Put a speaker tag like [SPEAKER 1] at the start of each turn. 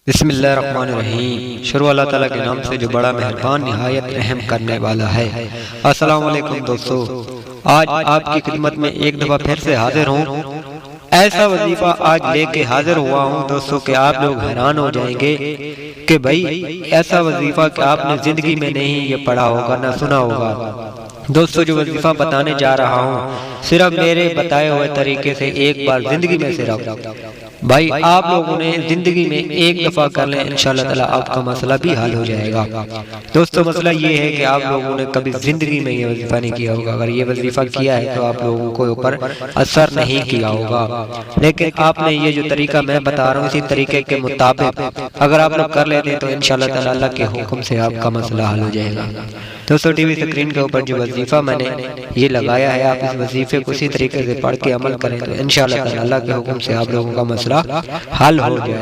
[SPEAKER 1] بسم اللہ الرحمن الرحیم۔ شروع اللہ تعالیٰ کے نام سے جو بڑا مہربان نہایت رحم کرنے والا ہے۔ السلام علیکم دوستو، آج آپ کی خدمت میں ایک دفعہ پھر سے حاضر ہوں۔ ایسا وظیفہ آج لے کے حاضر ہوا ہوں دوستو کہ آپ لوگ حیران ہو جائیں گے کہ بھائی ایسا وظیفہ کہ آپ نے زندگی میں نہیں یہ پڑھا ہوگا نہ سنا ہوگا۔ دوستو جو وظیفہ بتانے جا رہا ہوں صرف میرے بتائے ہوئے طریقے سے ایک بار زندگی میں صرف بھائی آپ لوگوں نے زندگی میں ایک دفعہ کر لیں، انشاءاللہ تعالیٰ آپ کا مسئلہ بھی حل ہو جائے گا۔ دوستو مسئلہ یہ ہے کہ آپ لوگوں نے کبھی زندگی میں یہ وظیفہ نہیں کیا ہوگا۔ اگر یہ وظیفہ کیا ہے تو آپ لوگوں کو اوپر اثر نہیں کیا ہوگا، لیکن آپ نے یہ جو طریقہ میں بتا رہا ہوں اسی طریقے کے مطابق اگر آپ لوگ کر لیتے ہیں تو انشاءاللہ تعالیٰ اللہ کے حکم سے آپ کا مسئلہ حل ہو جائے گا۔ دوستو ٹی وی سکرین کے اوپر جو وظیفہ میں نے یہ لگایا ہے، آپ اس وظیفے کو اسی طریقے سے پڑھ کے عمل کریں تو انشاءاللہ تعالیٰ اللہ کے حکم سے آپ لوگوں کا مسئلہ حل ہو جائے گا۔